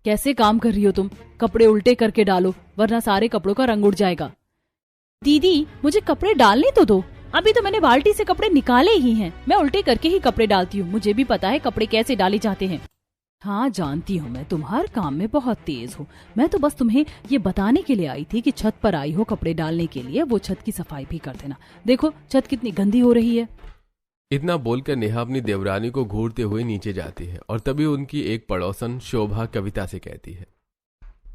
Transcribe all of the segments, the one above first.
कैसे काम कर रही हो तुम? कपड़े उल्टे करके डालो वरना सारे कपड़ों का रंग उड़ जाएगा। दीदी मुझे कपड़े डालने तो दो, अभी तो मैंने बाल्टी से कपड़े निकाले ही हैं। मैं उल्टे करके ही कपड़े डालती हूँ, मुझे भी पता है कपड़े कैसे डाले जाते हैं। हाँ जानती हूँ मैं, तुम हर काम में बहुत तेज हो। मैं तो बस तुम्हें ये बताने के लिए आई थी कि छत पर आई हो कपड़े डालने के लिए, वो छत की सफाई भी कर देना। देखो छत कितनी गंदी हो रही है। इतना बोलकर नेहा अपनी देवरानी को घूरते हुए नीचे जाती है और तभी उनकी एक पड़ोसन शोभा कविता से कहती है,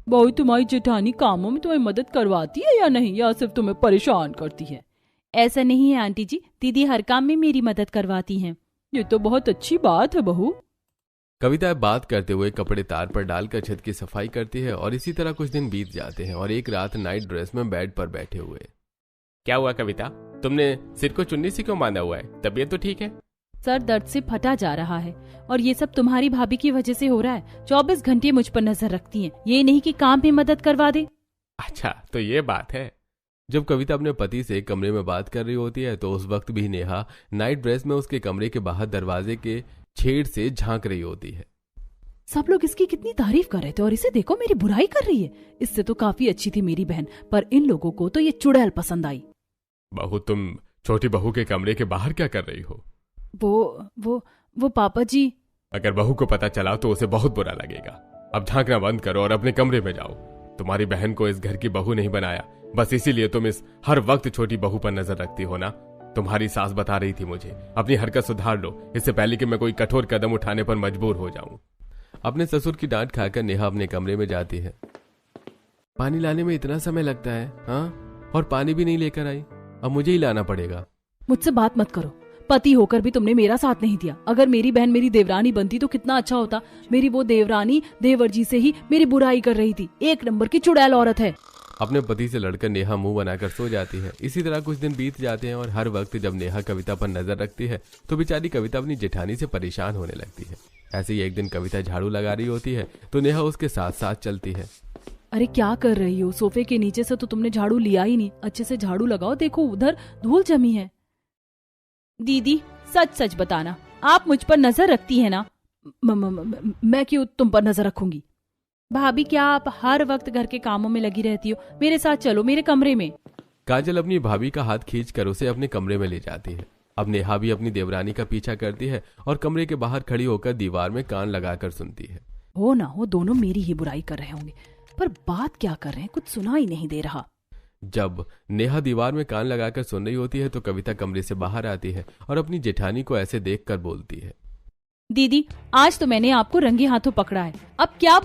बहू तुम्हारी जेठानी कामों में तुम्हें मदद करवाती है या नहीं, या सिर्फ तुम्हें परेशान करती है? ऐसा नहीं है आंटी जी, दीदी हर काम में मेरी मदद करवाती हैं। ये तो बहुत अच्छी बात है बहू। कविता बात करते हुए कपड़े तार पर डालकर छत की सफाई करती है और इसी तरह कुछ दिन बीत जाते हैं और एक रात नाइट ड्रेस में बेड पर बैठे हुए। क्या हुआ कविता, तुमने सिर को चुन्नी से क्यों बांधा हुआ है? तबीयत तो ठीक है? सर दर्द से फटा जा रहा है और ये सब तुम्हारी भाभी की वजह से हो रहा है। 24 घंटे मुझ पर नजर रखती हैं, ये नहीं कि काम में मदद करवा दे। अच्छा तो ये बात है। जब कविता अपने पति से कमरे में बात कर रही होती है तो उस वक्त भी नेहा नाइट ड्रेस में उसके कमरे के बाहर दरवाजे के छेड़ से झांक रही होती है। सब लोग इसकी कितनी तारीफ कर रहे थे और इसे देखो मेरी बुराई कर रही है। इससे तो काफी अच्छी थी मेरी बहन, पर इन लोगों को तो ये चुड़ैल पसंद आई। बहू तुम छोटी बहू के कमरे के बाहर क्या कर रही हो? वो पापा जी। अगर बहू को पता चला तो उसे बहुत बुरा लगेगा। अब झांकना बंद करो और अपने कमरे में जाओ। तुम्हारी बहन को इस घर की बहू नहीं बनाया, बस इसीलिए तुम इस हर वक्त छोटी बहू पर नजर रखती हो ना। तुम्हारी सास बता रही थी मुझे, अपनी हरकत सुधार लो इससे पहले कि मैं कोई कठोर कदम उठाने पर मजबूर हो जाऊं। अपने ससुर की डांट खाकर नेहा अपने कमरे में जाती है। पानी लाने में इतना समय लगता है, हाँ? और पानी भी नहीं लेकर आई, अब मुझे ही लाना पड़ेगा। मुझसे बात मत करो, पति होकर भी तुमने मेरा साथ नहीं दिया। अगर मेरी बहन मेरी देवरानी बनती तो कितना अच्छा होता। मेरी वो देवरानी देवर जी से ही मेरी बुराई कर रही थी, एक नंबर की चुड़ैल औरत है। अपने पति से लड़कर नेहा मुंह बनाकर सो जाती है। इसी तरह कुछ दिन बीत जाते हैं और हर वक्त जब नेहा कविता पर नजर रखती है तो बेचारी कविता अपनी जेठानी से परेशान होने लगती है। ऐसे ही एक दिन कविता झाड़ू लगा रही होती है तो नेहा उसके साथ साथ चलती है। अरे क्या कर रही हो? सोफे के नीचे से तो तुमने झाड़ू लिया ही नहीं, अच्छे से झाड़ू लगाओ, देखो उधर धूल जमी है। दीदी सच सच बताना, आप मुझ पर नजर रखती है ना? मैं क्यों तुम पर नजर रखूंगी? भाभी क्या आप हर वक्त घर के कामों में लगी रहती हो? मेरे साथ चलो मेरे कमरे में। काजल अपनी भाभी का हाथ खींचकर उसे अपने कमरे में ले जाती है। अब नेहा भी अपनी देवरानी का पीछा करती है और कमरे के बाहर खड़ी होकर दीवार में कान लगाकर सुनती है। हो ना हो दोनों मेरी ही बुराई कर रहे होंगे, पर बात क्या कर रहे हैं कुछ सुना ही नहीं दे रहा। जब नेहा दीवार में कान लगाकर सुन रही होती है तो कविता कमरे से बाहर आती है और अपनी जेठानी को ऐसे देखकर बोलती है, दीदी आज तो मैंने आपको रंगे हाथों पकड़ा है, अब क्या